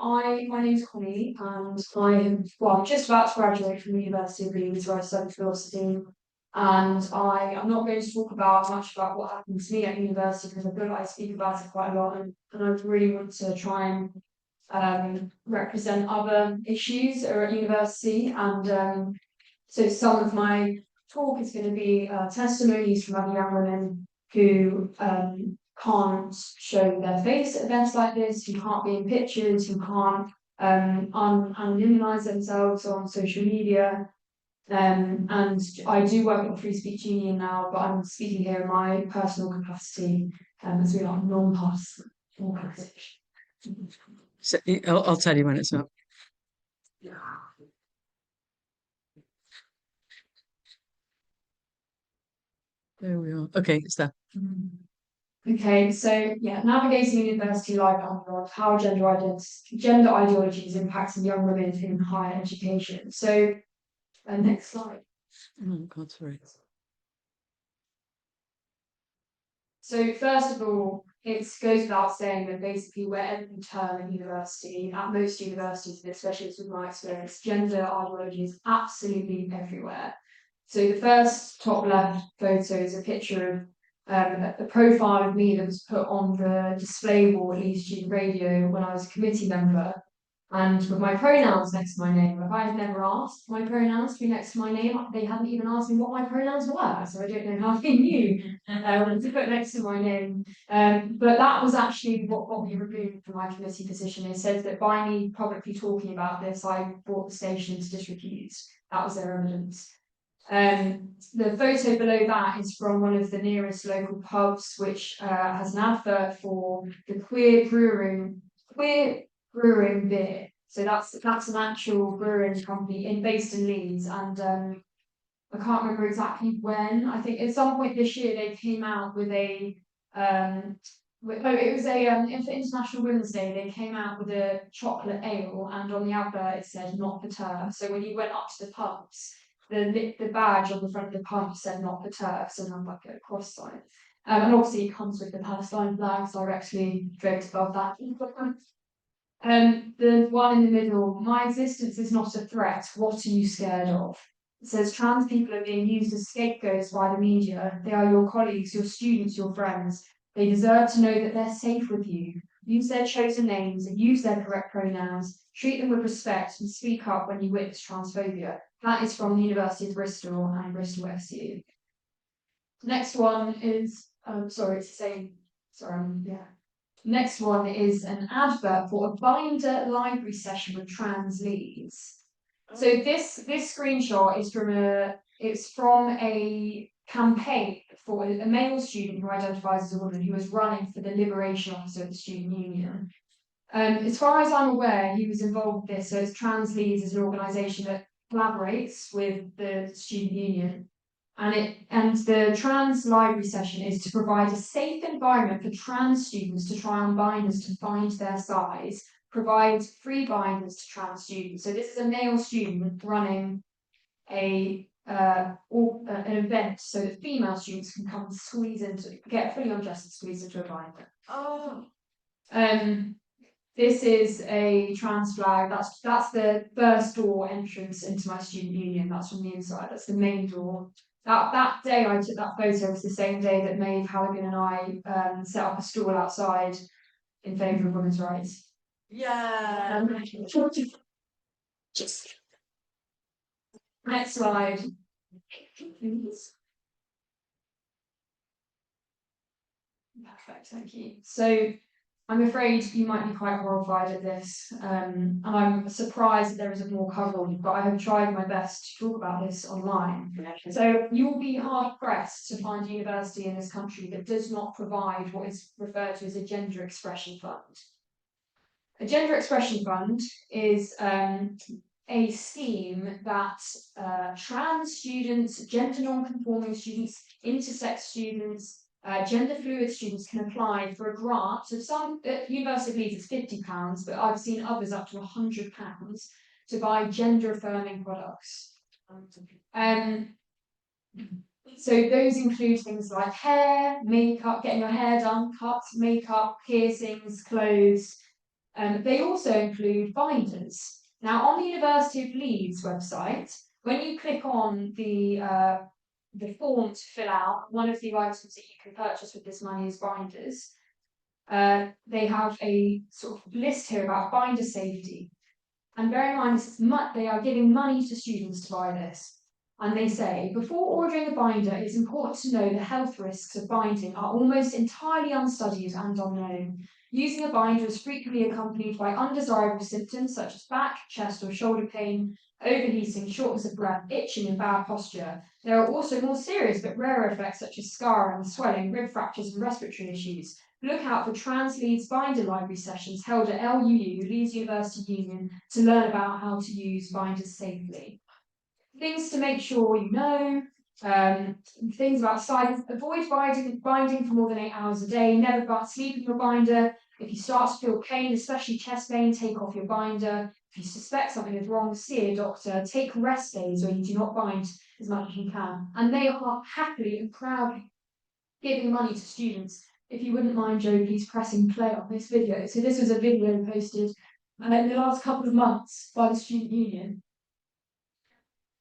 my name's Connie, and I'm just about to graduate from the University of Leeds, where I studied philosophy. And I'm not going to talk about much about what happened to me at university because I feel like I speak about it quite a lot, and I really want to try and represent other issues that are at university. And so some of my talk is going to be testimonies from other young women who can't show their face at events like this, who can't be in pictures, who can't anonymize themselves on social media. And I do work at the Free Speech Union now, but I'm speaking here in my personal capacity as we are non-partisan organisation. So I'll tell you when it's up. There we are. Okay, it's there. Okay, so yeah, navigating university life and how gender ideologies impacting young women in higher education. So, next slide. Oh God, sorry. So first of all, it goes without saying that basically wherever you turn at university, at most universities, and especially with my experience, gender ideology is absolutely everywhere. So the first top left photo is a picture of a profile of me that was put on the display wall at Leeds Student Radio when I was a committee member, and with my pronouns next to my name. If I had never asked my pronouns to be next to my name, they hadn't even asked me what my pronouns were, so I don't know how they knew to put next to my name. But that was actually what got me removed from my committee position. It said that by me publicly talking about this, I brought the station to disrepute. That was their evidence. The photo below that is from one of the nearest local pubs, which has an advert for the queer brewing beer. So that's an actual brewing company based in Leeds, and I can't remember exactly when. I think at some point this year they came out with a it was for International Women's Day. They came out with a chocolate ale, and on the advert it said "not for turf." So when you went up to the pubs, the badge on the front of the pub said "not for turf," so had like a cross sign. And obviously it comes with the Palestine flags directly draped above that. The one in the middle, my existence is not a threat. What are you scared of? It says trans people are being used as scapegoats by the media. They are your colleagues, your students, your friends. They deserve to know that they're safe with you. Use their chosen names and use their correct pronouns. Treat them with respect and speak up when you witness transphobia. That is from the University of Bristol and Bristol FCU. Next one is, sorry, it's the same. Sorry, yeah. Next one is an advert for a binder library session with trans leads. So this screenshot is from a campaign for a male student who identifies as a woman who was running for the Liberation Officer of the Student Union. As far as I'm aware, he was involved with this. So it's Trans Leads is an organisation that collaborates with the Student Union. And the trans library session is to provide a safe environment for trans students to try on binders to find their size, provide free binders to trans students. So this is a male student running an event so that female students can come and get fully undressed and squeeze into a binder. Oh. This is a trans flag. That's the first door entrance into my student union. That's from the inside. That's the main door. That day I took that photo was the same day that Maeve Halligan and I set up a stall outside in favour of women's rights. Yeah. Next slide. Perfect, thank you. So I'm afraid you might be quite horrified at this, and I'm surprised that there isn't more coverage, but I have tried my best to talk about this online. So you'll be hard-pressed to find a university in this country that does not provide what is referred to as a gender expression fund. A gender expression fund is a scheme that trans students, gender non-conforming students, intersex students, gender fluid students can apply for a grant. So some at University of Leeds it's £50, but I've seen others up to £100 to buy gender affirming products. So those include things like hair, makeup, getting your hair done, cuts, makeup, piercings, clothes. They also include binders. Now, on the University of Leeds website, when you click on the form to fill out, one of the items that you can purchase with this money is binders. They have a sort of list here about binder safety. And bear in mind, they are giving money to students to buy this. And they say, before ordering a binder, it's important to know the health risks of binding are almost entirely unstudied and unknown. Using a binder is frequently accompanied by undesirable symptoms such as back, chest, or shoulder pain, overheating, shortness of breath, itching, and bad posture. There are also more serious but rarer effects such as scarring, swelling, rib fractures, and respiratory issues. Look out for Trans Leeds binder library sessions held at LUU, Leeds University Union, to learn about how to use binders safely. Things to make sure you know, things about size, avoid binding for more than 8 hours a day, never but sleep in your binder. If you start to feel pain, especially chest pain, take off your binder. If you suspect something is wrong, see a doctor. Take rest days where you do not bind as much as you can. And they are happily and proudly giving money to students. If you wouldn't mind, Joe, please pressing play on this video. So this was a video posted in the last couple of months by the Student Union.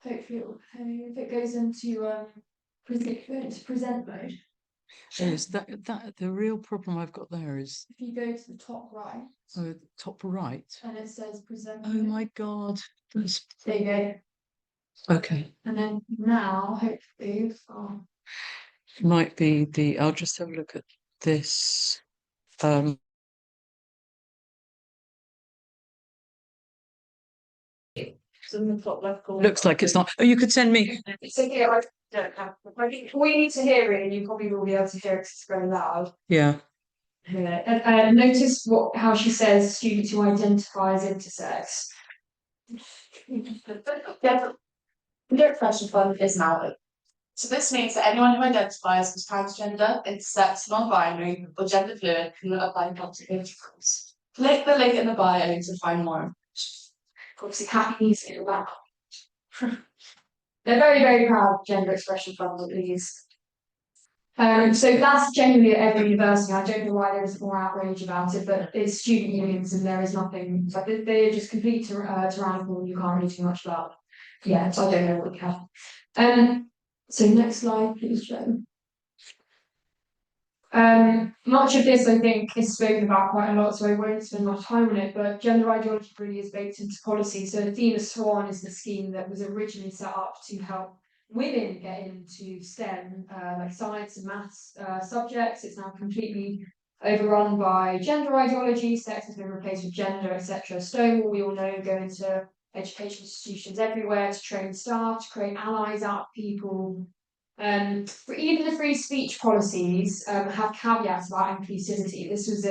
Hopefully, if it goes into present mode. Yes, that the real problem I've got there is If you go to the top right. Oh, top right. And it says present Oh mode. my God. There you go. Okay. And then now, hopefully, Might be I'll just have a look at this. it's in the top left corner. Looks like it's not. Oh, you could send me. It's okay, I don't have. I think we need to hear it, and you probably will be able to hear it because it's very loud. Yeah. And notice how she says students who identify as intersex. The expression fund is now open. So this means that anyone who identifies as transgender, intersex, non-binary, or gender fluid can apply for program. Click the link in the bio to find more. Obviously, happy music in the background. They're very, very proud of gender expression funds at least. So that's genuinely at every university. I don't know why there isn't more outrage about it, but it's student unions and there is nothing, like they're just complete tyrannical and you can't really do much about it. Yeah, so I don't know what we have. So next slide, please, Joe. Much of this, I think, is spoken about quite a lot, so I won't spend much time on it, but gender ideology really is baked into policy. So Athena Swan is the scheme that was originally set up to help women get into STEM, like science and maths subjects. It's now completely overrun by gender ideology, sex has been replaced with gender, etc. Stonewall, we all know, go into education institutions everywhere to train staff, to create allies out of people. For even the free speech policies have caveats about inclusivity. This was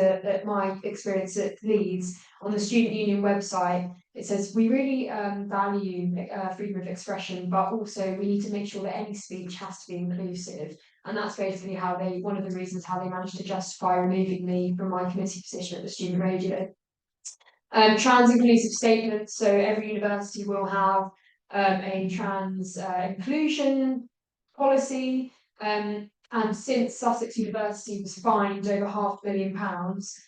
my experience at Leeds on the Student Union website. It says we really value freedom of expression, but also we need to make sure that any speech has to be inclusive. And that's basically one of the reasons how they managed to justify removing me from my committee position at the student radio. Trans inclusive statements. So every university will have a trans inclusion policy, and since Sussex University was fined over £500,000,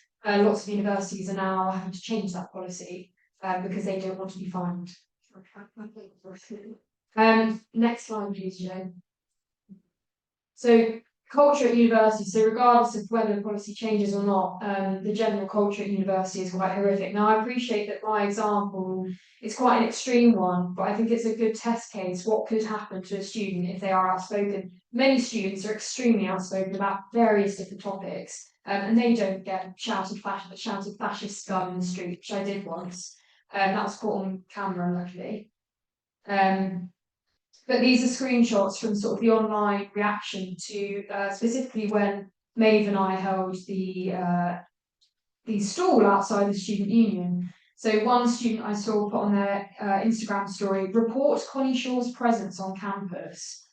lots of universities are now having to change that policy because they don't want to be fined. Next slide, please, Joe. So culture at university, so regardless of whether the policy changes or not, the general culture at university is quite horrific. Now, I appreciate that my example is quite an extreme one, but I think it's a good test case. What could happen to a student if they are outspoken? Many students are extremely outspoken about various different topics, and they don't get shouted fascist scum in the street, which I did once. That was caught on camera, luckily. But these are screenshots from sort of the online reaction to specifically when Maeve and I held the stall outside the student union. So one student I saw put on their Instagram story, report Connie Shaw's presence on campus.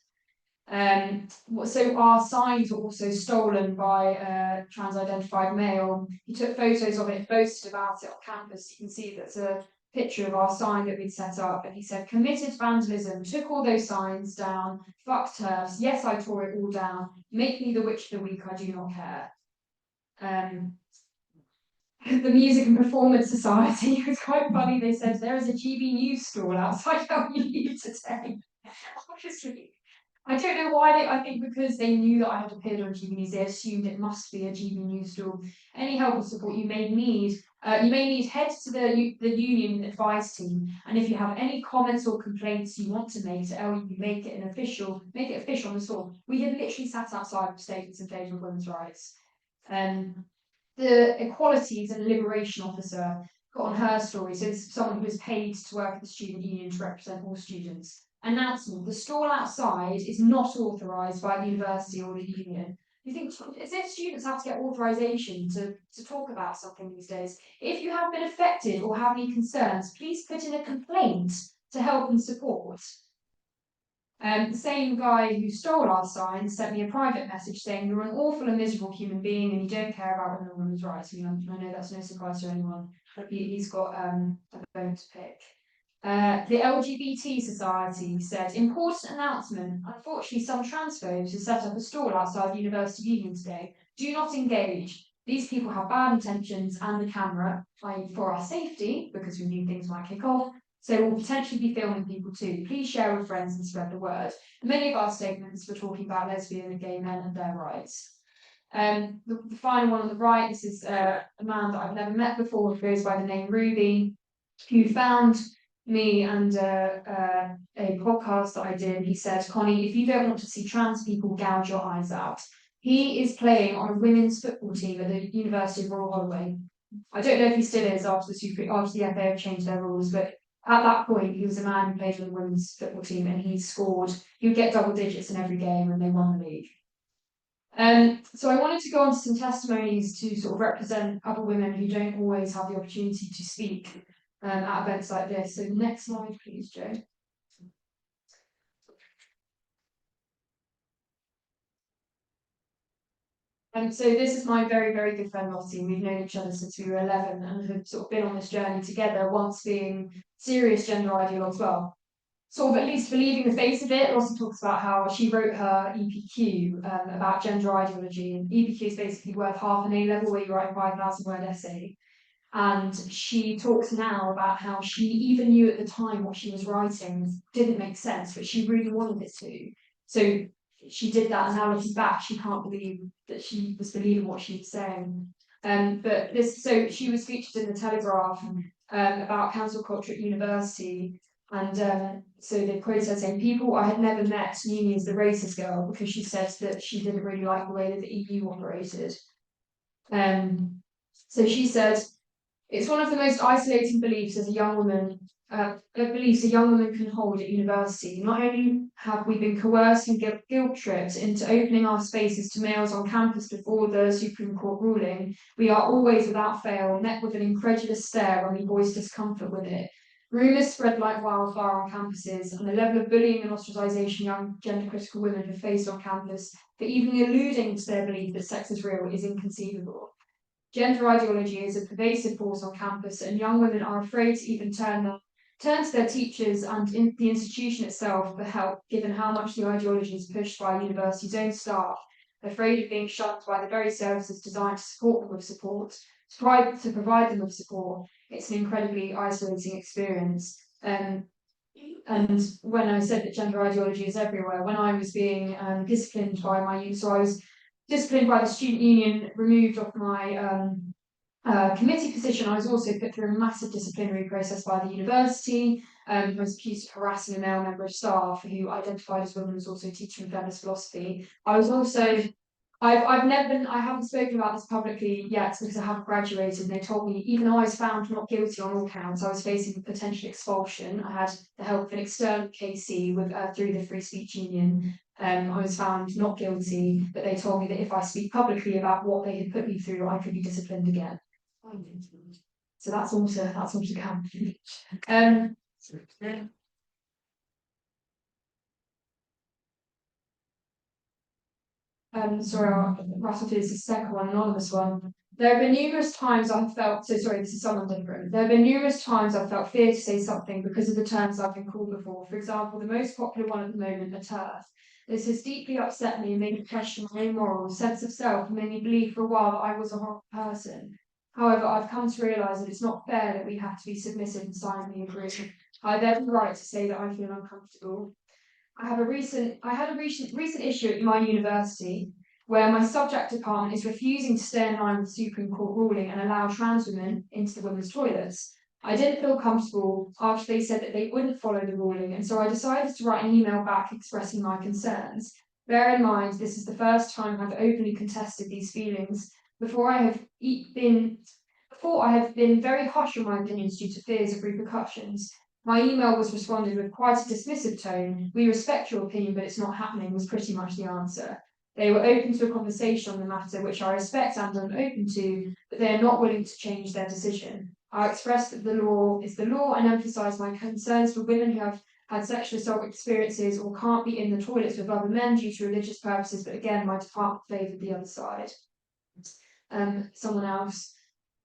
So our signs were also stolen by a trans-identified male. He took photos of it, boasted about it on campus. You can see that's a picture of our sign that we'd set up, and he said, committed vandalism, took all those signs down, fuck turfs, yes, I tore it all down, make me the witch of the week, I do not care. the Music and Performance Society. It was quite funny. They said there is a GB News stall outside LU today. Obviously, I don't know why I think because they knew that I had appeared on GB News, they assumed it must be a GB News stall. Any help or support you may need, head to the union advice team, and if you have any comments or complaints you want to make to LU, make it official on the stall. We had literally sat outside with statements in favour of women's rights. The Equalities and Liberation Officer got on her story. So this is someone who was paid to work at the student union to represent all students. Announcement: the stall outside is not authorised by the university or the union. You think as if students have to get authorisation to talk about something these days. If you have been affected or have any concerns, please put in a complaint to help and support. The same guy who stole our sign sent me a private message saying you're an awful and miserable human being and you don't care about women and women's rights. I know that's no surprise to anyone. He's got a bone to pick. The LGBT Society said, important announcement. Unfortunately, some transphobes have set up a stall outside the University Union today. Do not engage. These people have bad intentions and the camera, for our safety, because we knew things might kick off. So we'll potentially be filming people too. Please share with friends and spread the word. Many of our statements were talking about lesbian and gay men and their rights. The final one on the right, this is a man that I've never met before, who goes by the name Ruby, who found me and a podcast that I did. He said, Connie, if you don't want to see trans people, gouge your eyes out. He is playing on a women's football team at the University of Royal Holloway. I don't know if he still is after the FA have changed their rules, but at that point, he was a man who played for the women's football team and he would get double digits in every game and they won the league. So I wanted to go on to some testimonies to sort of represent other women who don't always have the opportunity to speak at events like this. So next slide, please, Jo. So this is my very, very good friend Lottie. We've known each other since we were 11 and have sort of been on this journey together, once being serious gender ideologues. Well, sort of at least believing the face of it. Lottie talks about how she wrote her EPQ about gender ideology, and EPQ is basically worth half an A level where you write a 5,000 word essay. And she talks now about how she even knew at the time what she was writing didn't make sense, but she really wanted it to. So she did that, and now looking back, she can't believe that she was believing what she was saying. So she was featured in the Telegraph about cancel culture at university, and so they quoted her saying, "People I had never met knew me as the racist girl because she said that she didn't really like the way that the EU operated." So she said, "It's one of the most isolating beliefs as a young woman beliefs a young woman can hold at university. Not only have we been coerced and guilt-tripped into opening our spaces to males on campus before the Supreme Court ruling, we are always, without fail, met with an incredulous stare when we voice discomfort with it. Rumours spread like wildfire on campuses, and the level of bullying and ostracisation young gender-critical women have faced on campus for even alluding to their belief that sex is real is inconceivable. Gender ideology is a pervasive force on campus, and young women are afraid to even turn to their teachers and the institution itself for help, given how much the ideology is pushed by the university's own staff, afraid of being shunned by the very services designed to support them with support, to provide them with support. It's an incredibly isolating experience." And when I said that gender ideology is everywhere, when I was being disciplined by my youth, so I was disciplined by the student union, removed off my committee position. I was also put through a massive disciplinary process by the university. I was accused of harassing a male member of staff who identified as women, was also teaching feminist philosophy. I was also, I haven't spoken about this publicly yet because I haven't graduated, and they told me, even though I was found not guilty on all counts, I was facing potential expulsion. I had the help of an external KC through the Free Speech Union. I was found not guilty, but they told me that if I speak publicly about what they had put me through, I could be disciplined again. So that's all to come. Sorry, I'll rattle through this second one, anonymous one. There have been numerous times I've felt, so sorry, this is someone different. There have been numerous times I've felt fear to say something because of the terms I've been called before. For example, the most popular one at the moment, a TERF. This has deeply upset me and made me question my own morals, sense of self, and made me believe for a while that I was a horrible person. However, I've come to realise that it's not fair that we have to be submissive and silently agree. I have every right to say that I feel uncomfortable. I had a recent issue at my university where my subject department is refusing to stay in line with the Supreme Court ruling and allow trans women into the women's toilets. I didn't feel comfortable after they said that they wouldn't follow the ruling, and so I decided to write an email back expressing my concerns. Bear in mind, this is the first time I've openly contested these feelings. Before I have been very hush on my opinions due to fears of repercussions. My email was responded with quite a dismissive tone. We respect your opinion, but it's not happening, was pretty much the answer. They were open to a conversation on the matter, which I respect and am open to, but they are not willing to change their decision. I expressed that the law is the law and emphasised my concerns for women who have had sexual assault experiences or can't be in the toilets with other men due to religious purposes, but again, my department favoured the other side. Someone else.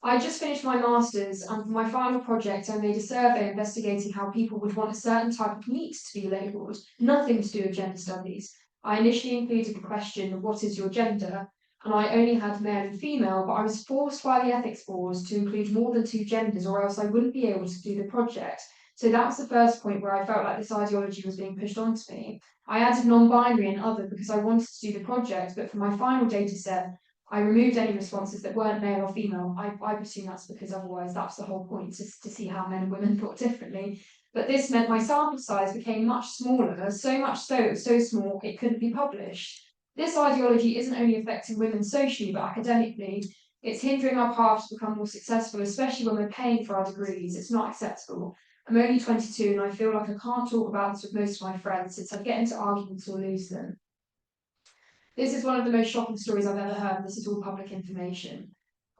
I just finished my master's, and for my final project, I made a survey investigating how people would want a certain type of meat to be labelled, nothing to do with gender studies. I initially included the question of what is your gender, and I only had male and female, but I was forced by the ethics board to include more than 2 genders, or else I wouldn't be able to do the project. So that was the first point where I felt like this ideology was being pushed onto me. I added non-binary and other because I wanted to do the project, but for my final data set, I removed any responses that weren't male or female. I presume that's because otherwise that's the whole point, to see how men and women thought differently. But this meant my sample size became much smaller, so much so it was so small it couldn't be published. This ideology isn't only affecting women socially but academically. It's hindering our path to become more successful, especially when we're paying for our degrees. It's not acceptable. I'm only 22 and I feel like I can't talk about this with most of my friends since I'd get into arguments or lose them. This is one of the most shocking stories I've ever heard. This is all public information.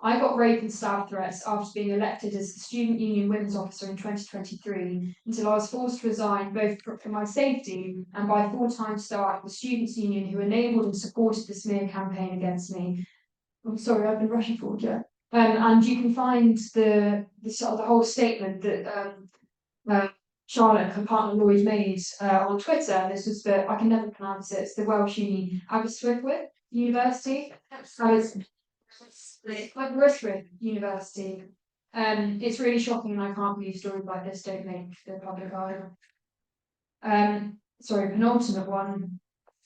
I got rape and stab threats after being elected as the Student Union Women's Officer in 2023 until I was forced to resign both for my safety and by full-time staff of the Students' Union who enabled and supported the smear campaign against me. I'm sorry, I've been rushing forward, yeah. And you can find the whole statement that Charlotte, her partner Lloyd, made on Twitter. This was I can never pronounce it. It's the Welsh uni, Aberystwyth University. Aberystwyth University. It's really shocking, and I can't believe stories like this don't make the public eye. Sorry, penultimate one,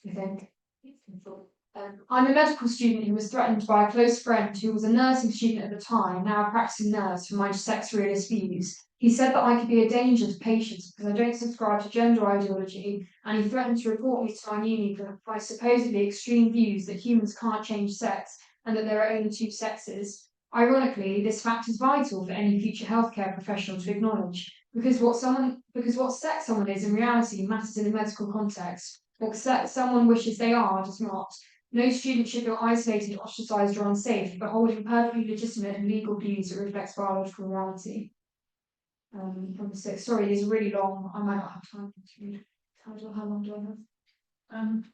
I think. I'm a medical student who was threatened by a close friend who was a nursing student at the time, now a practicing nurse, for my sex realist views. He said that I could be a danger to patients because I don't subscribe to gender ideology, and he threatened to report me to my uni for my supposedly extreme views that humans can't change sex and that there are only 2 sexes. Ironically, this fact is vital for any future healthcare professional to acknowledge, because what sex someone is in reality matters in a medical context. What sex someone wishes they are does not. No student should feel isolated, ostracised, or unsafe, but holding perfectly legitimate and legal views that reflects biological reality. Number 6. Sorry, these are really long. I might not have time to read. How long do I have?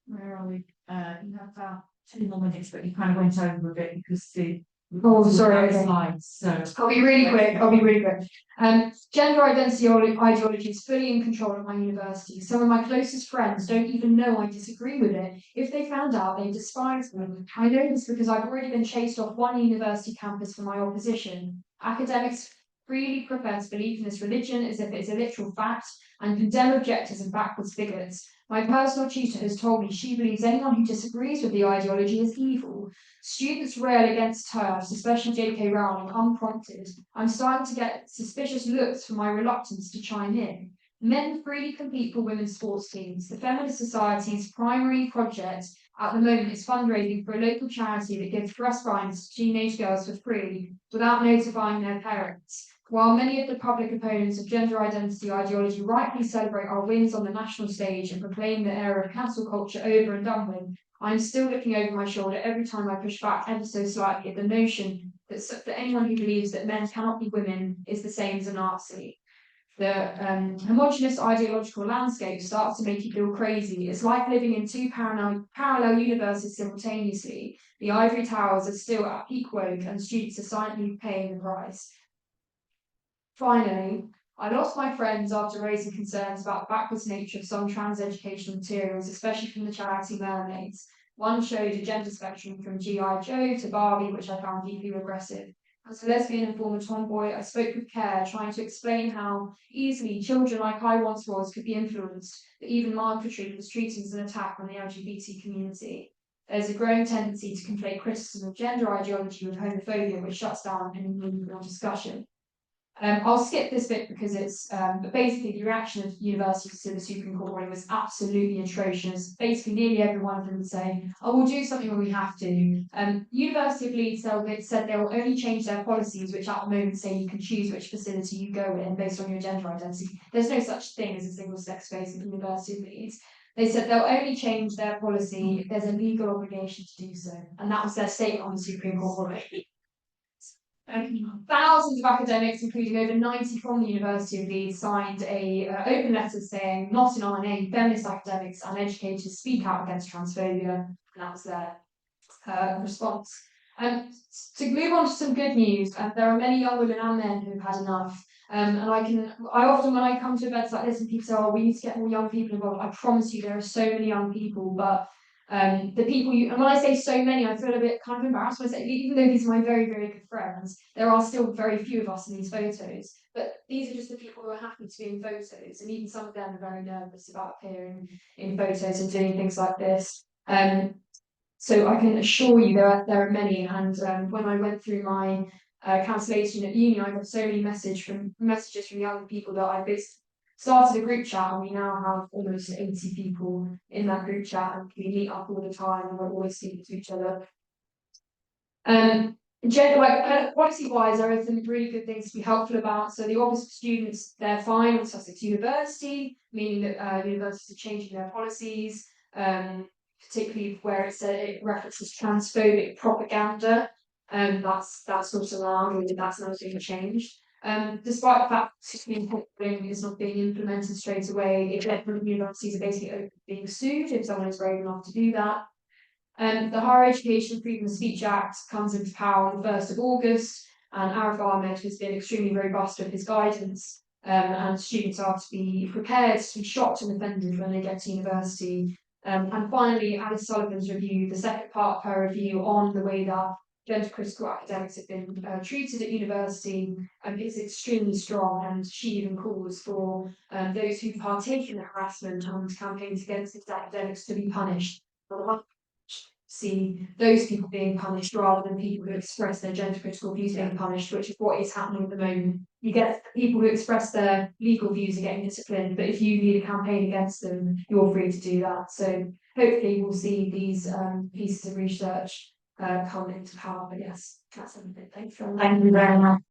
Where are we? You have about 2 more minutes, but you kind of went over a bit because the sorry, okay. slides. So I'll be really quick. Gender identity ideology is fully in control at my university. Some of my closest friends don't even know I disagree with it. If they found out, they despise me. I know this because I've already been chased off one university campus for my opposition. Academics freely profess belief in this religion as if it's a literal fact and condemn objectors and backwards bigots. My personal tutor has told me she believes anyone who disagrees with the ideology is evil. Students rail against her, especially J.K. Rowling, unprompted. I'm starting to get suspicious looks for my reluctance to chime in. Men freely compete for women's sports teams. The Feminist Society's primary project at the moment is fundraising for a local charity that gives breast binds to teenage girls for free without notifying their parents. While many of the public opponents of gender identity ideology rightly celebrate our wins on the national stage and proclaim the era of cancel culture over and done with, I'm still looking over my shoulder every time I push back ever so slightly at the notion that anyone who believes that men cannot be women is the same as a Nazi. The homogenous ideological landscape starts to make you feel crazy. It's like living in 2 parallel universes simultaneously. The ivory towers are still at peak woke and students are silently paying the price. Finally, I lost my friends after raising concerns about the backwards nature of some trans educational materials, especially from the charity Mermaids. One showed a gender spectrum from G.I. Joe to Barbie, which I found deeply regressive. As a lesbian and former tomboy, I spoke with care, trying to explain how easily children like I once was could be influenced, but even mild treatment was treated as an attack on the LGBT community. There's a growing tendency to conflate criticism of gender ideology with homophobia, which shuts down any meaningful discussion. I'll skip this bit because it's but basically the reaction of universities to the Supreme Court ruling was absolutely atrocious. Basically, nearly every one of them would say, "Oh, we'll do something when we have to." University of Leeds said they will only change their policies, which at the moment say you can choose which facility you go in based on your gender identity. There's no such thing as a single-sex space at the University of Leeds. They said they'll only change their policy if there's a legal obligation to do so, and that was their statement on the Supreme Court ruling. Thousands of academics, including over 90 from the University of Leeds, signed a open letter saying, "Not in our name, feminist academics and educators speak out against transphobia," and that was their response. To move on to some good news, there are many young women and men who've had enough. And I often, when I come to events like this and people say, "Oh, we need to get more young people involved," I promise you there are so many young people, but the people and when I say so many, I feel a bit kind of embarrassed when I say, even though these are my very, very good friends, there are still very few of us in these photos. But these are just the people who are happy to be in photos, and even some of them are very nervous about appearing in photos and doing things like this. So I can assure you there are many, and when I went through my cancellation at uni, I got so many messages from young people that I basically started a group chat, and we now have almost 80 people in that group chat, and we meet up all the time, and we're always speaking to each other. Policy-wise, there are some really good things to be helpful about. So the Oxford students, they're fine with Sussex University, meaning that universities are changing their policies, particularly where it references transphobic propaganda. That's not allowed, or that's not being changed. Despite the fact that Supreme Court ruling is not being implemented straight away, universities are basically being sued if someone is brave enough to do that. The Higher Education Freedom of Speech Act comes into power on the 1st of August, and Arif Ahmed has been extremely robust with his guidance, and students are to be prepared to be shocked and offended when they get to university. And finally, Alice Sullivan's review, the second part of her review on the way that gender critical academics have been treated at university, is extremely strong, and she even calls for those who partake in the harassment and campaigns against these academics to be punished. See those people being punished rather than people who express their gender critical views being punished, which is what is happening at the moment. You get people who express their legal views are getting disciplined, but if you lead a campaign against them, you're free to do that. So hopefully we'll see these pieces of research come into power. But yes, that's everything. Thank you very much.